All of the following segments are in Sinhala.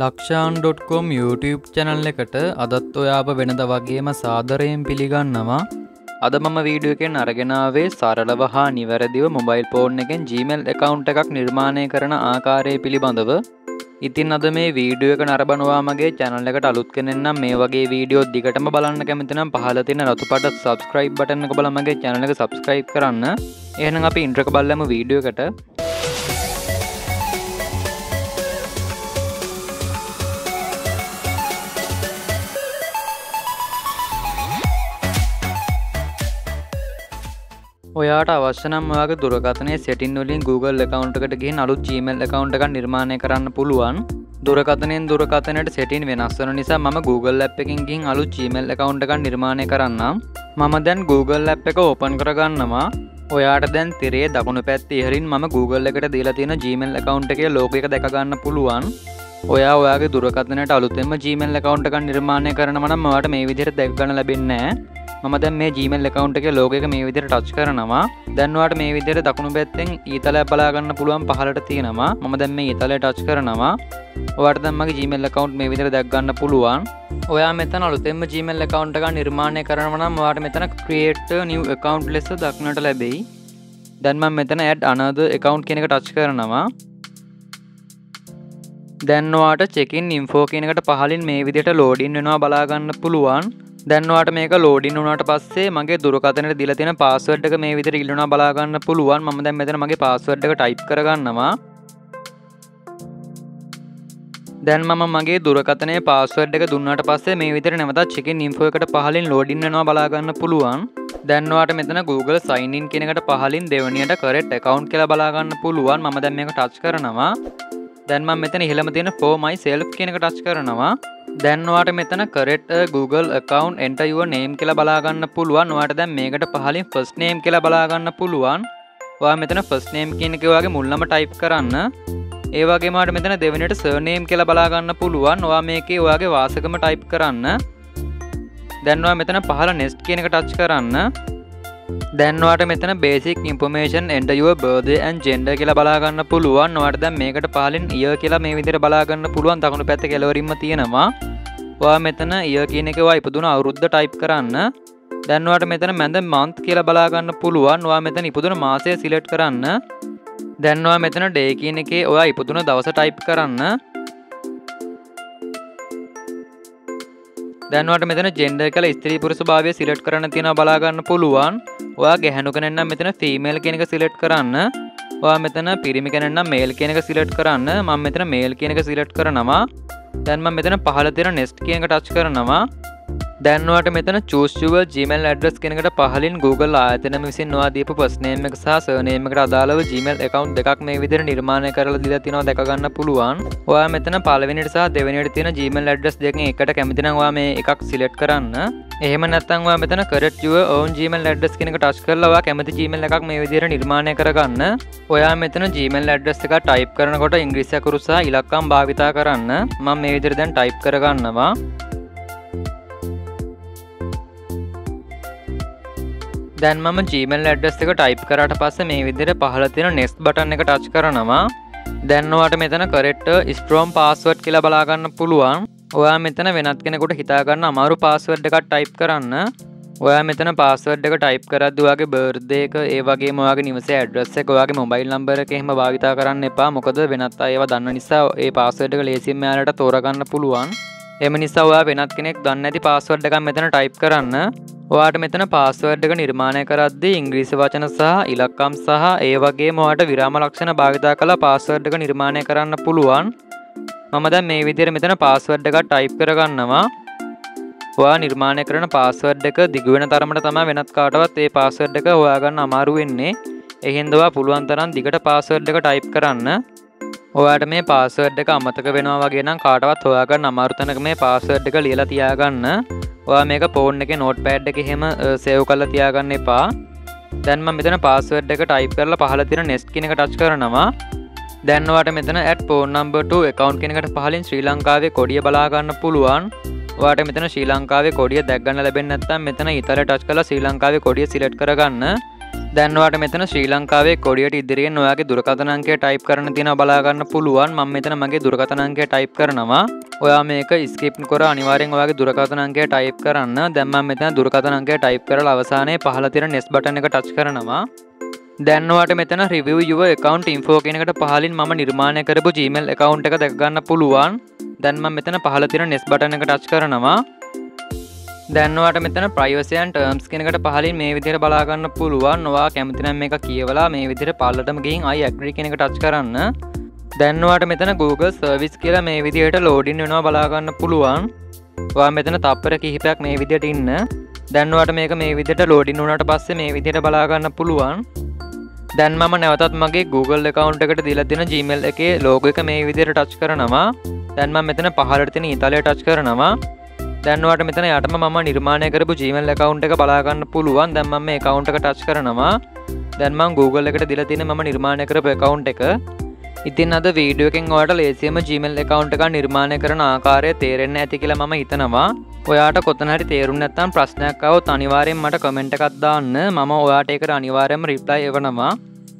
lakshan.com YouTube channel එකට අදත් ඔයාව වෙනද වගේම සාදරයෙන් පිළිගන්නවා. අද මම වීඩියෝ එකෙන් අරගෙන ආවේ සරලව හා නිවැරදිව මොබයිල් ෆෝන් එකෙන් Gmail account එකක් නිර්මාණය කරන ආකාරය පිළිබඳව. ඉතින් අද මේ වීඩියෝ එක නරඹනවා මගේ channel එකට අලුත් කෙනෙක් නම් මේ වගේ වීඩියෝ දිගටම බලන්න කැමති නම් පහළ තියෙන රතු පාට subscribe button එක බලලා මගේ channel එක subscribe කරන්න. එහෙනම් අපි intro එක බලමු වීඩියෝ එකට. ඔයාට අවශ්‍ය නම් ඔයාගේ දුරකථනයේ setting වලින් Google account එකට ගිහින් අලුත් Gmail account එකක් නිර්මාණය කරන්න පුළුවන්. දුරකථනයෙන් දුරකථනයට setting වෙනස් වෙන නිසා මම Google app එකකින් ගිහින් අලුත් Gmail account එකක් නිර්මාණය කරන්නම්. මම දැන් Google app එක open කරගන්නවා. ඔයාට දැන් තිරයේ දකුණු පැත්තේ ඉහළින් මම Google එකට දීලා තියෙන Gmail account එකේ logo එක දැක ගන්න පුළුවන්. ඔයාගේ දුරකථනයට අලුතෙන්ම Gmail account එකක් නිර්මාණය කරනවා නම් ඔයාට මේ විදිහට දැක ගන්න ලැබෙන්නේ නැහැ. මම දැන් මේ Gmail account එකේ logo එක මේ විදිහට touch කරනවා. දැන් ඔයාලට මේ විදිහට දකුණු පැත්තෙන් ඊතලයක් බලා ගන්න පුළුවන් පහළට තියෙනවා. මම දැන් මේ ඊතලය touch කරනවා. ඔයාලට දැන් මගේ Gmail account මේ විදිහට දැක් ගන්න පුළුවන්. ඔයා මෙතන අලුතෙන්ම Gmail account එකක් නිර්මාණය කරනවා නම් ඔයාලට මෙතන create a new account ලෙස දක්නට ලැබෙයි. දැන් මම මෙතන add another account කියන එක touch කරනවා. දැන් ඔයාලට check in info කියන එකට පහළින් මේ විදිහට login වෙනවා බලා ගන්න පුළුවන්. දැන් ඔයාලට මේක ලෝඩින් වුණාට පස්සේ මගේ දුරකථනයට දීලා තියෙන පාස්වර්ඩ් එක මේ විදිහට ඉල්ලනවා බලා ගන්න පුළුවන්. මම දැන් මෙතන මගේ පාස්වර්ඩ් එක ටයිප් කරගන්නවා. දැන් මම මගේ දුරකථනයේ පාස්වර්ඩ් එක දුන්නාට පස්සේ මේ විදිහට නැවතත් check in info එකට පහළින් ලෝඩින් වෙනවා බලා ගන්න පුළුවන්. දැන් ඔයාලට මෙතන Google sign in කියන එකට පහළින් දෙවෙනියට correct account කියලා බලා ගන්න පුළුවන්. මම දැන් මේක touch කරනවා. දැන් මම මෙතන ඉහළම තියෙන for myself කියන එක touch කරනවා. දැන් ඔයාට මෙතන correct Google account enter your name කියලා බලා ගන්න පුළුවන්. ඔයාට දැන් මේකට පහළින් first name කියලා බලා ගන්න පුළුවන්. ඔයා මෙතන first name කියන එකේ ඔයාගේ මුල් නම type කරන්න. ඒ වගේම ඔයාට මෙතන දෙවෙනියට surname කියලා බලා ගන්න පුළුවන්. ඔයා මේකේ ඔයාගේ වාසගම type කරන්න. දැන් ඔයා මෙතන පහළ next කියන එක touch කරන්න. දැන් ඔයාට මෙතන basic information enter your birthday and gender කියලා බලා ගන්න පුළුවන්. ඔයාට දැන් මේකට පහළින් year කියලා මේ විදිහට බලා ගන්න පුළුවන්. දකුණු පැත්තේ කෙළවරින්ම තියෙනවා. ඔයා මෙතන year කියන එකේ ඔයා ඉපදුන අවුරුද්ද type කරන්න. දැන් ඔයාට මෙතන මැද month කියලා බලා ගන්න පුළුවන්. ඔයා මෙතන ඉපදුන මාසය select කරන්න. දැන් ඔයා මෙතන day කියන එකේ ඔයා ඉපදුන දවස type කරන්න. දැන් ඔයාට මෙතන gender කියලා ස්ත්‍රී පුරුෂ භාවය select කරන්න තියෙනවා බලා ගන්න පුළුවන්. ඔයා ගැහැණු කෙනෙක් නම් මෙතන female කියන එක select කරන්න. ඔයා මෙතන පිරිමි කෙනෙක් නම් male කියන එක select කරන්න. මම මෙතන male කියන එක select කරනවා. දැන් මම මෙතන පහළ තියෙන next කියන එක touch කරනවා. දැන් ඔයාට මෙතන choose your Gmail address කියන එකට පහළින් Google ආයතනම විසින් ඔයා දීපු first name එක සහ surname එකට අදාළව Gmail account දෙකක් මේ විදිහට නිර්මාණය කරලා දීලා තිනවා දැක ගන්න පුළුවන්. ඔයා මෙතන පළවෙනියට සහ දෙවෙනියට තියෙන Gmail address දෙකෙන් එකට කැමති නම් ඔයා මේ එකක් select කරන්න. එහෙම නැත්නම් ඔයා මෙතන correct your own Gmail address කියන එක touch කරලා ඔයා කැමති Gmail එකක් මේ විදිහට නිර්මාණය කරගන්න. ඔයා මෙතන Gmail address එක type කරනකොට ඉංග්‍රීසි අකුරු සහ ඉලක්කම් භාවිතා කරන්න. මම මේ විදිහට දැන් type කරගන්නවා. දැන් මම Gmail address එක type කරාට පස්සේ මේ විදිහට පහළ තියෙන next button එක touch කරනවා. දැන් ඔයාට මෙතන correct strong password කියලා බලා ගන්න පුළුවන්. ඔයා මෙතන වෙනත් කෙනෙකුට හිතා ගන්න අමාරු password එකක් type කරන්න. ඔයා මෙතන password එක type කරද්දී ඔයාගේ birthday එක, ඒ වගේම ඔයාගේ නිවසේ address එක, ඔයාගේ mobile number එක එහෙම භාවිතා කරන්න එපා. මොකද වෙනත් අය ඒවා දන්න නිසා ඒ password එක ලේසියෙන් මෙයාලට තෝරගන්න පුළුවන්. එම නිසා ඔයා වෙනත් කෙනෙක් දන්නේ නැති password එකක් මෙතන type කරන්න. ඔයාට මෙතන password එක නිර්මාණය කරද්දී ඉංග්‍රීසි වචන සහ ඉලක්කම් සහ ඒ වගේම ඔයාට විරාම ලක්ෂණ භාවිතා කරලා password එක නිර්මාණය කරන්න පුළුවන්. මම දැන් මේ විදිහට මෙතන password එකක් type කරගන්නවා. ඔයා නිර්මාණය කරන password එක දිගු වෙන තරමට තමයි වෙනත් කාටවත් ඒ password එක හොයාගන්න අමාරු වෙන්නේ. ඒ හින්දා ඔයා පුළුවන් තරම් දිගට password එක type කරන්න. ඔයාට මේ password එක අමතක වෙනවා වගේ නම් කාටවත් හොයාගන්න අමාරු තැනක මේ password එක ලියලා තියාගන්න. ඔයා මේක phone එකේ notepad එකේ එහෙම save කරලා තියාගන්න එපා. දැන් මම මෙතන password එක type කරලා පහළ තියෙන next කියන එක touch කරනවා. දැන් ඔයාට මෙතන add phone number to account කියන එකට පහළින් ශ්‍රී ලංකාවේ කොඩිය බලා ගන්න පුළුවන්. ඔයාට මෙතන ශ්‍රී ලංකාවේ කොඩිය දැක් ගන්න ලැබෙන්නේ නැත්නම් මෙතන ඊතල touch කරලා ශ්‍රී ලංකාවේ කොඩිය select කරගන්න. දැන් ඔයාලට මෙතන ශ්‍රී ලංකාවේ කොඩියට ඉදිරියෙන් ඔයාගේ දුරකථන අංකය ටයිප් කරන්න තියෙනවා බලා ගන්න පුළුවන්. මම මෙතන මගේ දුරකථන අංකය ටයිප් කරනවා. ඔයා මේක ස්කිප් කර අනිවාර්යෙන් ඔයාගේ දුරකථන අංකය ටයිප් කරන්න. දැන් මම මෙතන දුරකථන අංකය ටයිප් කරලා අවසානයේ පහළ තියෙන next button එක ටච් කරනවා. දැන් ඔයාලට මෙතන review your account info කියන එකට පහලින් මම නිර්මාණය කරපු Gmail account එක දැක ගන්න පුළුවන්. දැන් මම මෙතන පහළ තියෙන next button එක ටච් කරනවා. දැන් ඔයාලට මෙතන privacy and terms කියන එකට පහලින් මේ විදිහට බලා ගන්න පුළුවන්. ඔයා කැමති නම් මේක කියවලා මේ විදිහට පහළටම ගිහින් I agree කියන එක ටච් කරන්න. දැන් ඔයාලට මෙතන Google service කියලා මේ විදිහට login වෙනවා බලා ගන්න පුළුවන්. ඔයා මෙතන තප්පර කිහිපයක් මේ විදිහට ඉන්න. දැන් ඔයාලට මේක මේ විදිහට login වුණාට පස්සේ මේ විදිහට බලා ගන්න පුළුවන්. දැන් මම නැවතත් මගේ Google account එකට දීලා තියෙන Gmail එකේ logo එක මේ විදිහට ටච් කරනවා. දැන් මම මෙතන පහළට තියෙන ඊතලය ටච් කරනවා. දැන් ඔයාලට මෙතන යටම මම නිර්මාණය කරපු Gmail account එක බලා ගන්න පුළුවන්. දැන් මම මේ account එක ටච් කරනවා. දැන් මම Google එකට දීලා තියෙන මම නිර්මාණය කරපු account එක. ඉතින් අද වීඩියෝ එකෙන් ඔයාලට ලේසියෙන්ම Gmail account එකක් නිර්මාණය කරන ආකාරය තේරෙන්න ඇති කියලා මම හිතනවා. ඔයාට කොතන හරි තේරුම් නැත්නම් ප්‍රශ්නයක් ආවොත් අනිවාර්යෙන් මට කමෙන්ට් එකක් දාන්න. මම ඔයාට ඒකට අනිවාර්යෙන්ම රිප්ලයි එවනවා.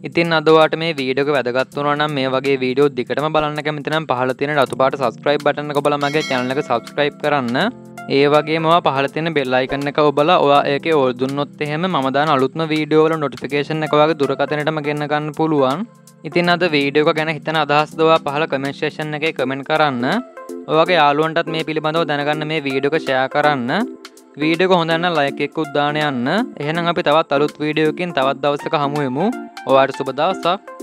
ඉතින් අද ඔයාට මේ වීඩියෝ එක වැදගත් වුණා නම් මේ වගේ වීඩියෝ දිගටම බලන්න කැමති නම් පහළ තියෙන රතු පාට subscribe button එක ඔබලා මගේ channel එක subscribe කරන්න. ඒ වගේම ඔයා පහළ තියෙන bell icon එක ඔබලා ඔයා ඒකේ all දුන්නොත් එහෙම මම දාන අලුත්ම වීඩියෝ වල notification එක ඔයාගේ දුරකථනයටම ගෙන්න ගන්න පුළුවන්. ඉතින් අද වීඩියෝ එක ගැන හිතන අදහස් ඔයා පහළ comment section එකේ comment කරන්න. ඔයාගේ යාළුවන්ටත් මේ පිළිබඳව දැනගන්න මේ වීඩියෝ එක share කරන්න. වීඩියෝ එක හොඳ නම් like එකකුත් දාන්න යන්න. එහෙනම් අපි තවත් අලුත් වීඩියෝ එකකින් තවත් දවසක හමු වෙමු. ඔයාට සුබ දවසක්.